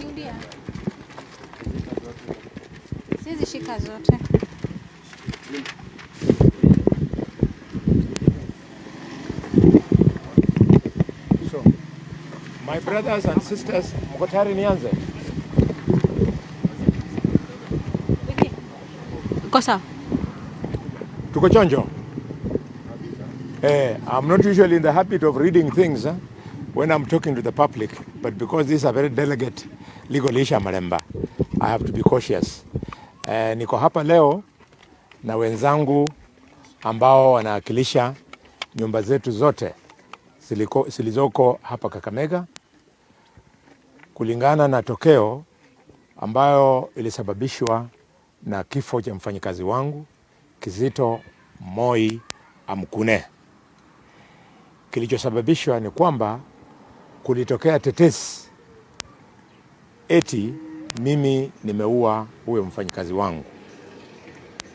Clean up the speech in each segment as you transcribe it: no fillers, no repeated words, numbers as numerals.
Rudia. Sizi shika zote. So, my brothers and sisters, mko tayari nianze? Kosa. Tuko chonjo? I'm not usually in the habit of reading things when I'm talking to the public, but because this is a very delicate legal issue, Malemba, I have to be cautious. Niko hapa leo na wenzangu ambao wanawakilisha nyumba zetu zote zilizoko hapa Kakamega kulingana na tokeo ambayo ilisababishwa na kifo cha mfanyikazi wangu Kizito Moi Amkune. Kilichosababishwa ni kwamba kulitokea tetesi eti mimi nimeua huyo mfanyikazi wangu,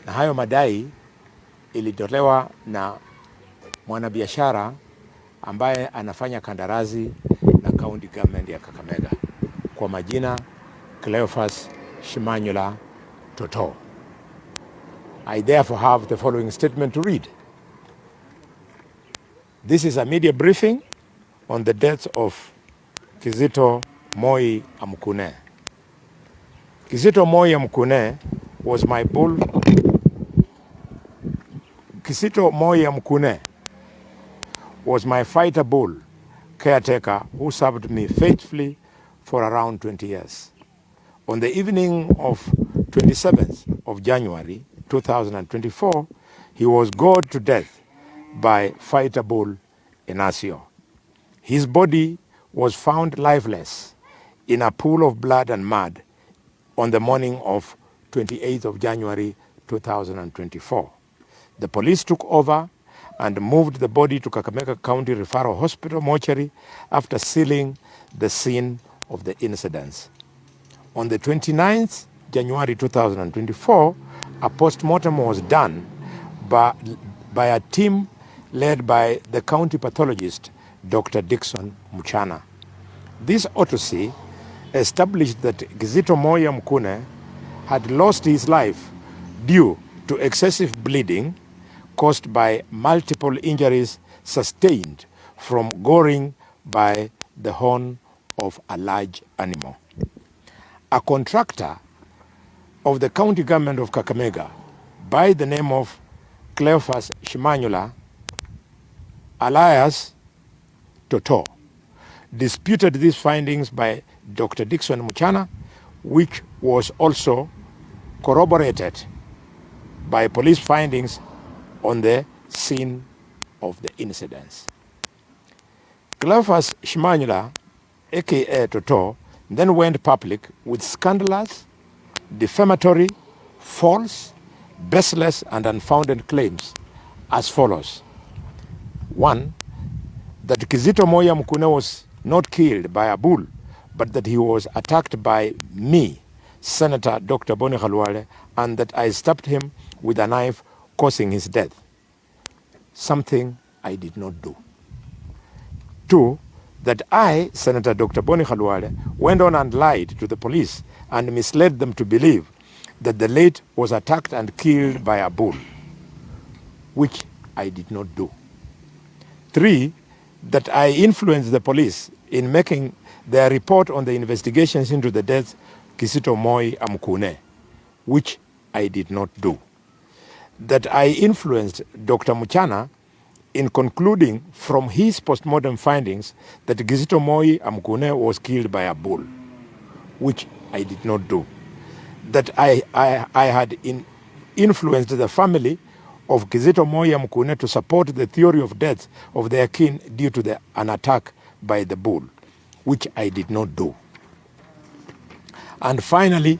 na hayo madai ilitolewa na mwanabiashara ambaye anafanya kandarasi na county government ya Kakamega kwa majina Shimanyula Toto. I therefore have the following statement to read. This is a media briefing on the death of Kizito Moi Amkune. Kizito Moi Amkune was my bull. Kizito Moi Amkune was my fighter bull caretaker who served me faithfully for around 20 years. On the evening of 27th of January 2024, he was gored to death by fighter bull Inacio. His body was found lifeless in a pool of blood and mud on the morning of 28th of January 2024. The police took over and moved the body to Kakamega County Referral Hospital mortuary after sealing the scene of the incidents. On the 29th January 2024, a post-mortem was done by a team led by the county pathologist, Dr. Dickson Muchana. This autopsy established that Kizito Moi Amkune had lost his life due to excessive bleeding caused by multiple injuries sustained from goring by the horn of a large animal. A contractor of the county government of Kakamega by the name of Shimanyula alias Toto disputed these findings by Dr. Dickson Muchana, which was also corroborated by police findings on the scene of the incidents. Shimanyula, aka Toto, then went public with scandalous, defamatory, false, baseless, and unfounded claims as follows. 1. That Kizito Moi Amkune was not killed by a bull, but that he was attacked by me, Senator Dr. Bony Khalwale, and that I stabbed him with a knife, causing his death. Something I did not do. 2. That I, Senator Dr. Bony Khalwale, went on and lied to the police and misled them to believe that the late was attacked and killed by a bull, which I did not do. 3. That I influenced the police in making their report on the investigations into the death of Kizito Moi Amkune, which I did not do. That I influenced Dr. Muchana in concluding from his postmortem findings that Kizito Moi Amkune was killed by a bull, which I did not do. That I had influenced the family of Kizito Moi Amkune to support the theory of death of their kin due to an attack by the bull, which I did not do. And finally,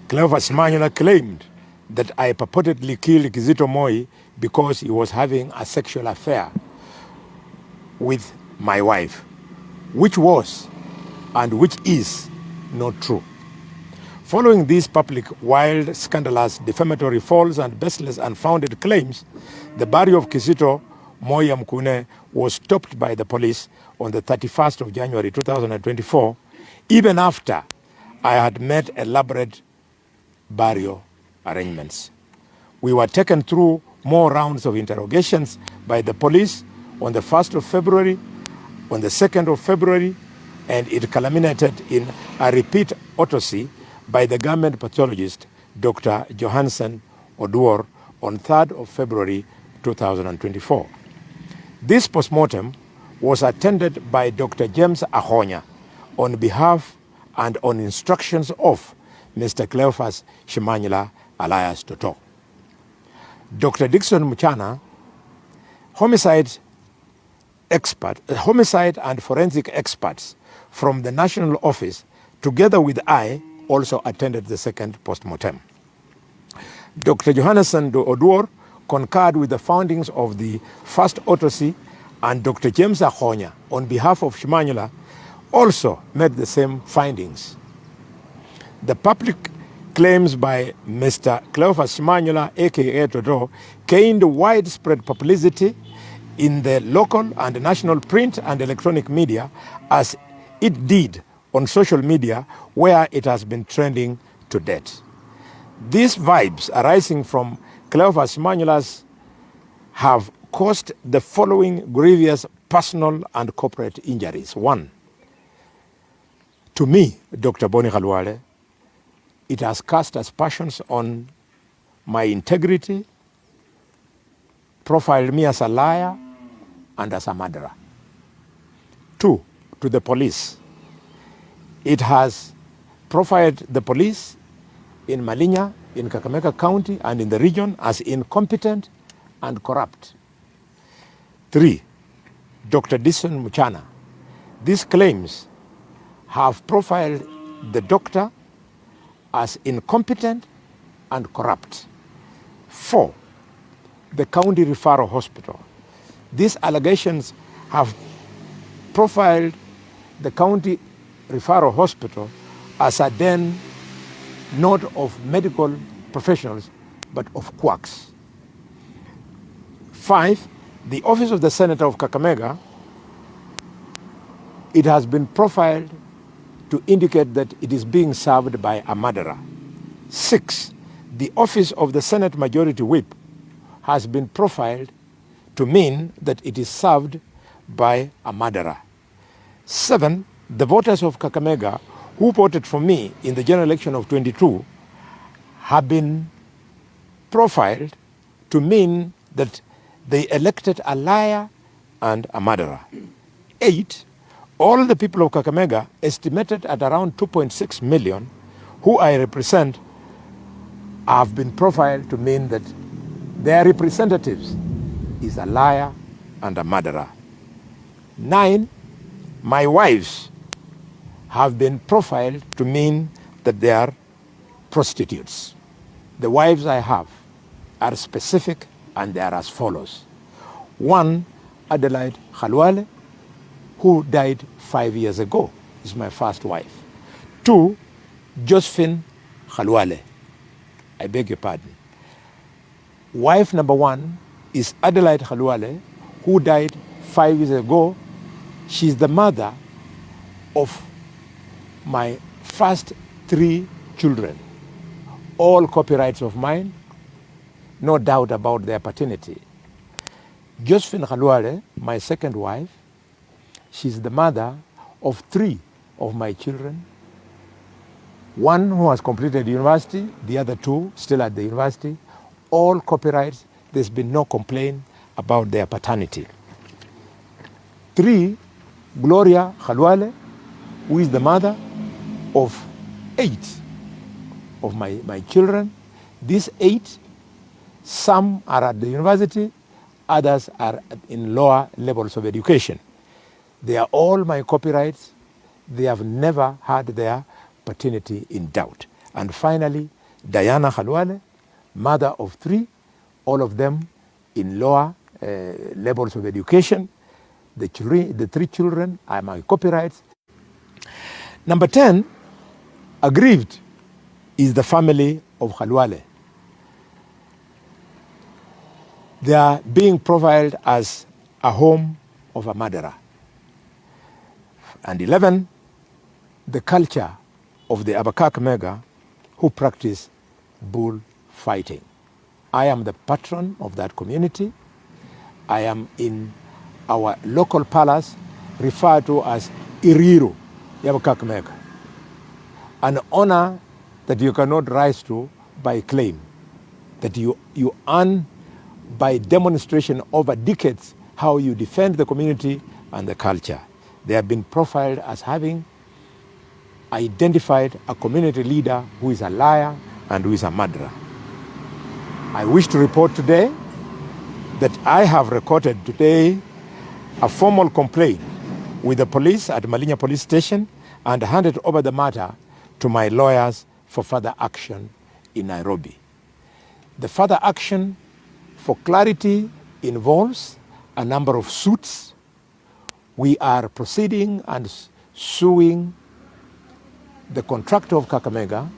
Shimanyula claimed that I purportedly killed Kizito Moi because he was having a sexual affair with my wife, which was and which is not true. Following these public, wild, scandalous, defamatory, false, and baseless, unfounded claims, the body of Kizito Moi Amkune was stopped by the police on the 31st of January 2024, even after I had made elaborate burial arrangements. We were taken through more rounds of interrogations by the police on the 1st of February, on the 2nd of February, and it culminated in a repeat autopsy by the government pathologist, Dr. Johansen Oduor, on 3rd of February 2024. This postmortem was attended by Dr. James Ahonya on behalf and on instructions of Mr. Cleophas Shimanyula, alias Toto. Dr. Dickson Muchana, homicide and forensic experts from the national office, together with I, also attended the second postmortem. Dr. Johansen Oduor concurred with the findings of the first autopsy, and Dr. James Ahonya, on behalf of Shimanyula, also made the same findings. The public claims by Mr. Cleophas Shimanyula, aka Toto, gained widespread publicity in the local and national print and electronic media, as it did on social media, where it has been trending to date. These vibes arising from Cleophas Shimanyula's have caused the following grievous personal and corporate injuries. 1. To me, Dr. Bony Khalwale, it has cast aspersions on my integrity, profiled me as a liar and as a murderer. 2, to the police. It has profiled the police in Malinya, in Kakamega County, and in the region as incompetent and corrupt. 3, Dr. Dickson Muchana. These claims have profiled the doctor as incompetent and corrupt. 4, the county referral hospital. These allegations have profiled the county referral hospital as a den not of medical professionals, but of quacks. 5, the office of the Senator of Kakamega, it has been profiled to indicate that it is being served by a murderer. 6, the office of the Senate Majority Whip has been profiled to mean that it is served by a murderer. 7, the voters of Kakamega who voted for me in the general election of 22 have been profiled to mean that they elected a liar and a murderer. 8, all the people of Kakamega, estimated at around 2.6 million, who I represent, have been profiled to mean that their representatives is a liar and a murderer. 9, my wives have been profiled to mean that they are prostitutes. The wives I have are specific, and they are as follows. 1, Adelaide Khalwale, who died 5 years ago, is my first wife. 2, Josephine Khalwale. I beg your pardon. Wife number 1 is Adelaide Khalwale, who died 5 years ago. She's the mother of my first 3 children. All copyrights of mine, no doubt about their paternity. Josephine Khalwale, my second wife, she's the mother of 3 of my children. 1 who has completed university, the other 2 still at the university. All copyrights, there's been no complaint about their paternity. 3, Gloria Khalwale, who is the mother of 8 of my children. These 8, some are at the university, others are in lower levels of education. They are all my copyrights. They have never had their paternity in doubt. And finally, Diana Khalwale, mother of 3, all of them in lower levels of education. The 3 children are my copyrights. Number 10, aggrieved is the family of Khalwale. They are being profiled as a home of a murderer. And 11, the culture of the Kakamega who practice bullfighting. I am the patron of that community. I am in our local palace referred to as Iriru, Kakamega, an honor that you cannot rise to by claim, that you earn by demonstration over decades how you defend the community and the culture. They have been profiled as having identified a community leader who is a liar and who is a murderer. I wish to report today that I have recorded today a formal complaint with the police at Malinya Police Station and handed over the matter to my lawyers for further action in Nairobi. The further action, for clarity, involves a number of suits. We are proceeding and suing the contractor of Kakamega,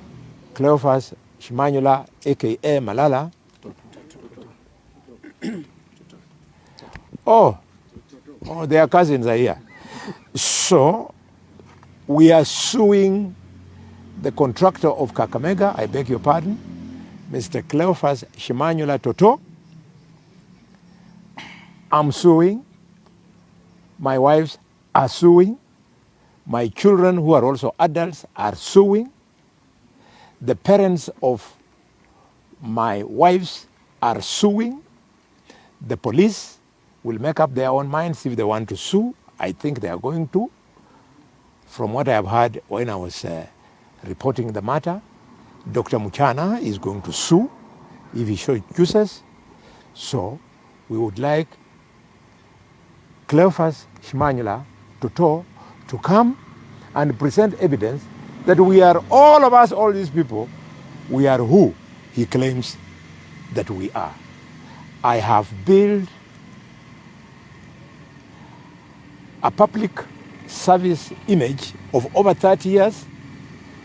Cleophas Shimanyula, aka Malala. Oh, their cousins are here. So we are suing the contractor of Kakamega, I beg your pardon, Mr. Cleophas Shimanyula Toto. I'm suing. My wives are suing. My children, who are also adults, are suing. The parents of my wives are suing. The police will make up their own minds if they want to sue. I think they are going to. From what I have heard when I was reporting the matter, Dr. Muchana is going to sue if he so chooses. So we would like Cleophas Shimanyula Toto to come and present evidence that we are, all of us, all these people, we are who he claims that we are. I have built a public service image of over 30 years,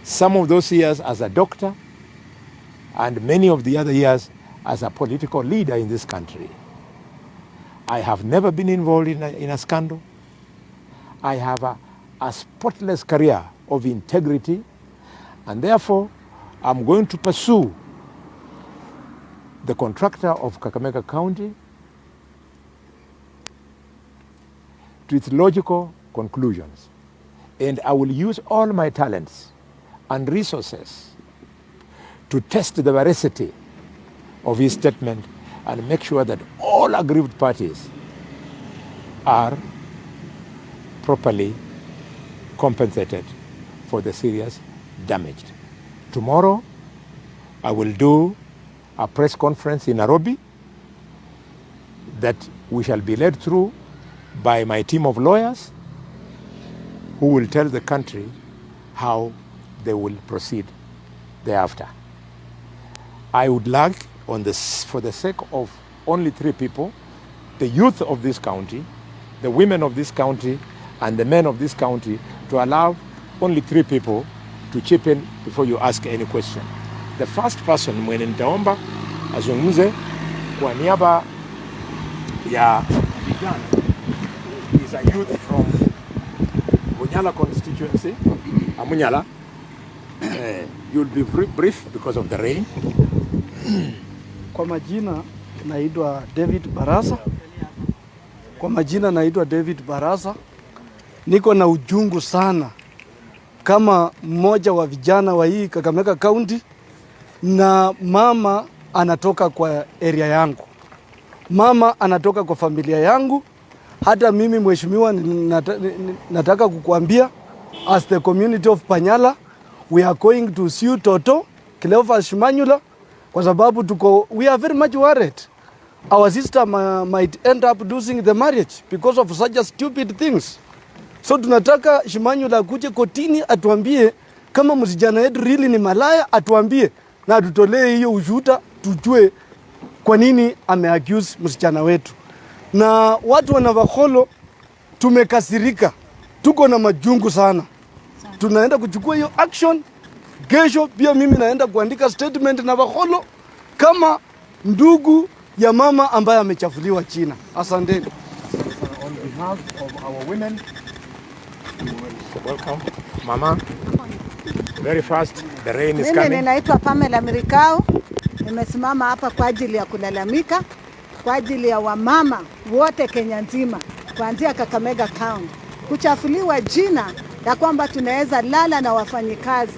some of those years as a doctor, and many of the other years as a political leader in this country. I have never been involved in a scandal. I have a spotless career of integrity, and therefore I'm going to pursue the contractor of Kakamega County to its logical conclusions. And I will use all my talents and resources to test the veracity of his statement and make sure that all aggrieved parties are properly compensated for the serious damage. Tomorrow, I will do a press conference in Nairobi that we shall be led through by my team of lawyers who will tell the country how they will proceed thereafter. I would like, for the sake of only 3 people, the youth of this county, the women of this county, and the men of this county, to allow only 3 people to chip in before you ask any question. The first person mwenye nitaomba azungumze kwa niaba ya vijana is a youth from Munyala constituency, Munyala. You'll be brief because of the rain. Kwa majina naitwa David Barasa. Kwa majina naitwa David Barasa. Niko na ujungu sana kama mmoja wa vijana wa hii Kakamega County, na mama anatoka kwa area yangu. Mama anatoka kwa familia yangu. Hata mimi mheshimiwa nataka kukuambia, as the community of Panyala, we are going to sue Toto, Cleophas Shimanyula, kwa sababu we are very much worried. Our sister might end up losing the marriage because of such a stupid things. So tunataka Shimanyula akuje kotini atuambie kama msijana yetu really ni malaya, atuambie na atutolee hiyo ushuhuda tujue kwa nini ameaccuse msijana wetu. Na watu wa Navakholo tumekasirika. Tuko na majungu sana. Tunaenda kuchukua hiyo action. Kesho pia mimi naenda kuandika statement Navakholo kama ndugu ya mama ambaye amechafuliwa China. Asanteni. On behalf of our women, welcome. Mama. Very fast, the rain is Mimi coming. ninaitwa Pamela Mirikao. Nimesimama hapa kwa ajili ya kulalamika kwa ajili ya wamama wote Kenya nzima kuanzia Kakamega County kuchafuliwa jina ya kwamba tunaweza lala na wafanyikazi.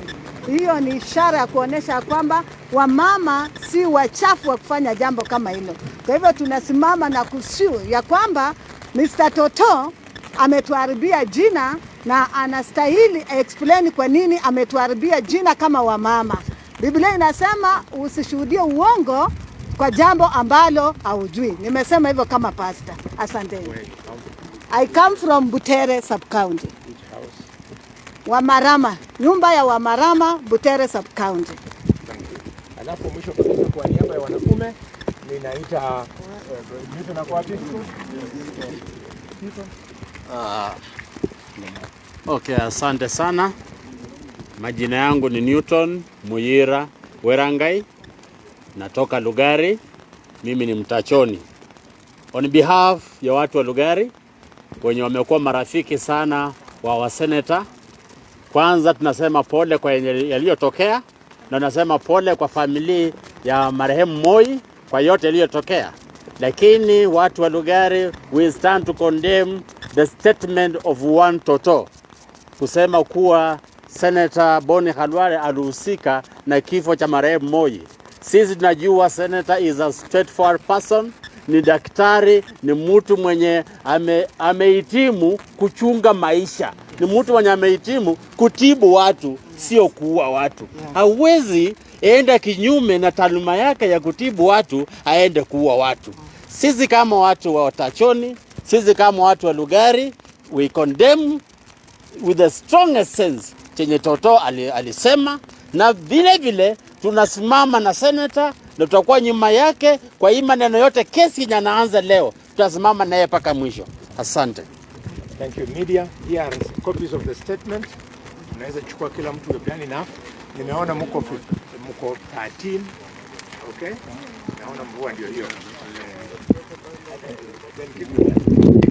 Hiyo ni ishara ya kuonesha kwamba wamama si wachafu wa kufanya jambo kama hilo. Kwa hivyo tunasimama na kusiu ya kwamba Mr. Toto ametuharibia jina na anastahili explain kwa nini ametuharibia jina kama wamama. Biblia inasema usishuhudie uongo kwa jambo ambalo haujui. Nimesema hivyo kama pastor. Asante. I come from Butere sub-county. Wamarama, nyumba ya Wamarama, Butere sub-county. Alafu mwisho kabisa kwa niaba ya wanaume ninaita Newton na kwapi? Okay, asante sana. Majina yangu ni Newton Muyira Werangai. Natoka Lugari. Mimi ni mtachoni. On behalf ya watu wa Lugari wenye wamekuwa marafiki sana wa seneta, kwanza tunasema pole kwa yaliyotokea na tunasema pole kwa familia ya marehemu Moi kwa yote yaliyotokea. Lakini watu wa Lugari, we stand to condemn the statement of one Toto kusema kuwa Senator Bony Khalwale alihusika na kifo cha marehemu Moi. Sisi tunajua Senator is a straightforward person, ni daktari, ni mtu mwenye amehitimu kuchunga maisha, ni mtu mwenye amehitimu kutibu watu, sio kuua watu. Hawezi enda kinyume na taaluma yake ya kutibu watu aende kuua watu. Sisi kama watu wa Tachoni, sisi kama watu wa Lugari, we condemn with the strongest sense chenye Toto alisema, na vile vile tunasimama na senator na tutakuwa nyuma yake kwa hii maneno yote. Kesi inaanza leo, tutasimama naye mpaka mwisho. Asante. Thank you. Media, here are copies of the statement. Unaweza chukua kila mtu gani na nimeona mko 13. Okay? Naona mvua ndio hiyo. Then give me that.